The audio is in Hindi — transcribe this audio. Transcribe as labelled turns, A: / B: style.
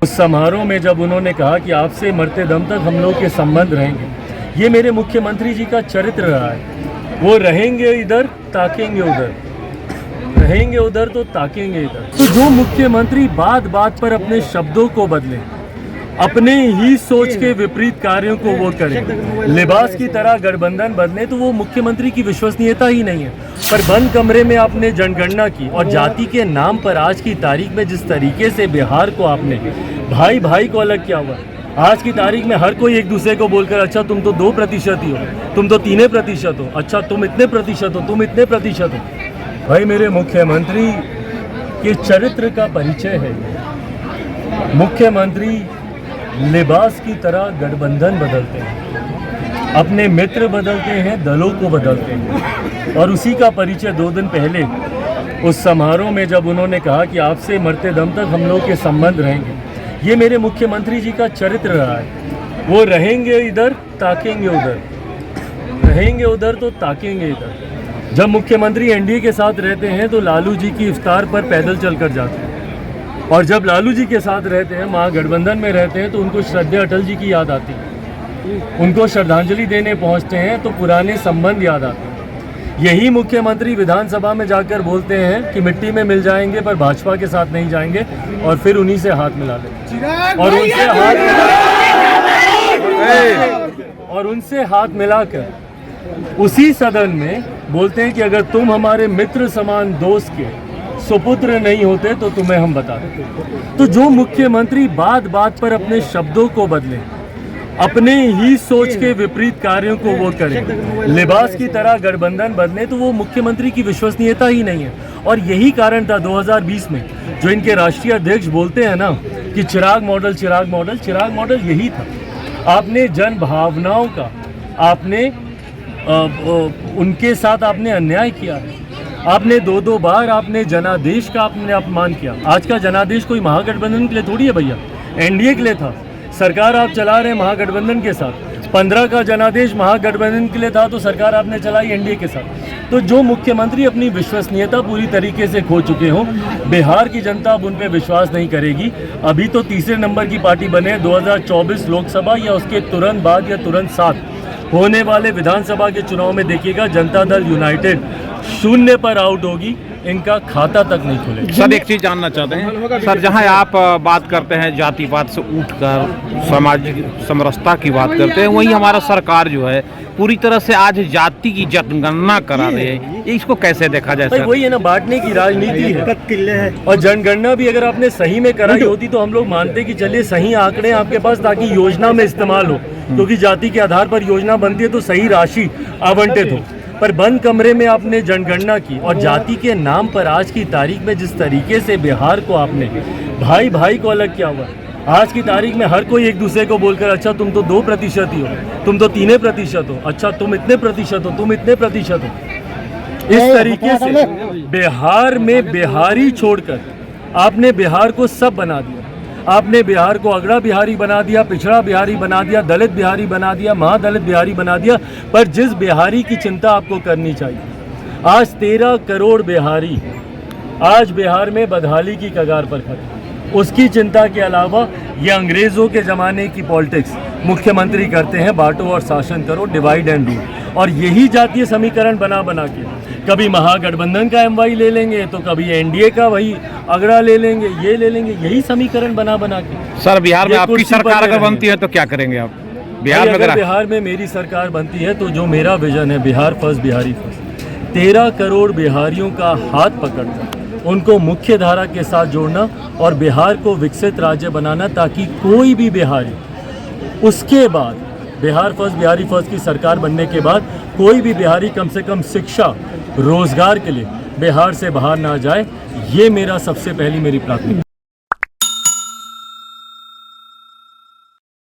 A: उस समारोह में जब उन्होंने कहा कि आपसे मरते दम तक हम लोग के संबंध रहेंगे, ये मेरे मुख्यमंत्री जी का चरित्र रहा है। वो रहेंगे इधर ताकेंगे उधर, रहेंगे उधर तो ताकेंगे इधर। तो जो मुख्यमंत्री बात बात पर अपने शब्दों को बदले, अपने ही सोच के विपरीत कार्यों को वो करें, लिबास की तरह गठबंधन बदले, तो वो मुख्यमंत्री की विश्वसनीयता ही नहीं है। पर बंद कमरे में आपने जनगणना की और जाति के नाम पर आज की तारीख में जिस तरीके से बिहार को आपने भाई भाई को अलग किया हुआ, आज की तारीख में हर कोई एक दूसरे को बोलकर अच्छा तुम तो 2% ही हो, तुम तो 3% हो, अच्छा तुम इतने प्रतिशत हो, तुम इतने प्रतिशत हो। भाई मेरे मुख्यमंत्री के चरित्र का परिचय है। मुख्यमंत्री लिबास की तरह गठबंधन बदलते हैं, अपने मित्र बदलते हैं, दलों को बदलते हैं। और उसी का परिचय 2 दिन पहले उस समारोह में जब उन्होंने कहा कि आपसे मरते दम तक हम लोग के संबंध रहेंगे, ये मेरे मुख्यमंत्री जी का चरित्र रहा है। वो रहेंगे इधर ताकेंगे उधर, रहेंगे उधर तो ताकेंगे इधर। जब मुख्यमंत्री एनडीए के साथ रहते हैं तो लालू जी की इफ्तार पर पैदल चलकर जाते हैं, और जब लालू जी के साथ रहते हैं, महागठबंधन में रहते हैं, तो उनको श्रद्धेय अटल जी की याद आती है। उनको श्रद्धांजलि देने पहुंचते हैं तो पुराने संबंध याद आते हैं। यही मुख्यमंत्री विधानसभा में जाकर बोलते हैं कि मिट्टी में मिल जाएंगे पर भाजपा के साथ नहीं जाएंगे, और फिर उन्हीं से हाथ मिला लेते और उनसे हाथ मिलाकर उसी सदन में बोलते हैं कि अगर तुम हमारे मित्र समान दोस्त के सुपुत्र नहीं होते तो तुम्हें हम बता देते। तो जो मुख्यमंत्री बात बात पर अपने शब्दों को बदले, अपने ही सोच के विपरीत कार्यों को वो करें, लिबास की तरह गठबंधन बदले, तो वो मुख्यमंत्री की विश्वसनीयता ही नहीं है। और यही कारण था 2020 में जो इनके राष्ट्रीय अध्यक्ष बोलते हैं ना कि चिराग मॉडल चिराग मॉडल, चिराग मॉडल यही था। आपने जन भावनाओं का, आपने उनके साथ आपने अन्याय किया है। आपने 2 बार आपने जनादेश का आपने अपमान किया। आज का जनादेश कोई महागठबंधन के लिए थोड़ी है भैया, एनडीए के लिए था। सरकार आप चला रहे महागठबंधन के साथ। 15 का जनादेश महागठबंधन के लिए था तो सरकार आपने चलाई एनडीए के साथ। तो जो मुख्यमंत्री अपनी विश्वसनीयता पूरी तरीके से खो चुके हों, बिहार की जनता अब उन पर विश्वास नहीं करेगी। अभी तो तीसरे नंबर की पार्टी बने। 2024 लोकसभा या उसके तुरंत बाद या तुरंत साथ होने वाले विधानसभा के चुनाव में देखिएगा जनता दल यूनाइटेड 0 पर आउट होगी, इनका खाता तक नहीं खुलेगा।
B: सर एक चीज़ जानना चाहते हैं सर, जहां आप बात करते हैं जातिवाद से उठकर सामाजिक समरसता की बात करते हैं, वहीं हमारा सरकार जो है पूरी तरह से आज जाति की जनगणना करा रही है। इसको कैसे देखा जाए सर?
A: वही है ना, बांटने की राजनीति है। और जनगणना भी अगर आपने सही में कराई होती तो हम लोग मानते कि चलिए सही आंकड़े आपके पास ताकि योजना में इस्तेमाल हो, क्योंकि जाति के आधार पर योजना बनती है तो सही राशि आवंटित हो। पर बंद कमरे में आपने जनगणना की और जाति के नाम पर आज की तारीख में जिस तरीके से बिहार को आपने भाई भाई को अलग किया हुआ, आज की तारीख में हर कोई एक दूसरे को बोलकर अच्छा तुम तो 2% ही हो, तुम तो 3% हो, अच्छा तुम इतने प्रतिशत हो, तुम इतने प्रतिशत हो। इस तरीके से बिहार में बिहारी छोड़कर आपने बिहार को सब बना दिया। आपने बिहार को अगड़ा बिहारी बना दिया, पिछड़ा बिहारी बना दिया, दलित बिहारी बना दिया, महादलित बिहारी बना दिया। पर जिस बिहारी की चिंता आपको करनी चाहिए, आज 13 करोड़ बिहारी आज बिहार में बदहाली की कगार पर खड़े, उसकी चिंता के अलावा ये अंग्रेज़ों के ज़माने की पॉलिटिक्स मुख्यमंत्री करते हैं, बांटो और शासन करो, डिवाइड एंड रूल। और यही जातीय समीकरण बना बना के कभी महागठबंधन का एमवाई ले लेंगे तो कभी एनडीए का वही अगड़ा ले लेंगे, ये ले लेंगे, यही समीकरण बना बना के।
B: सर बिहार में आपकी सरकार अगर बनती है तो क्या करेंगे आप?
A: बिहार में मेरी सरकार बनती है तो जो मेरा विजन है बिहार फर्स्ट बिहारी फर्स्ट, 13 करोड़ बिहारियों का हाथ पकड़कर उनको मुख्य धारा के साथ जोड़ना और बिहार को विकसित राज्य बनाना, ताकि कोई भी बिहारी उसके बाद बिहार फर्स्ट बिहारी फर्स्ट की सरकार बनने के बाद कोई भी बिहारी कम से कम शिक्षा रोजगार के लिए बिहार से बाहर ना जाए। ये मेरा सबसे पहली मेरी प्राथमिकता।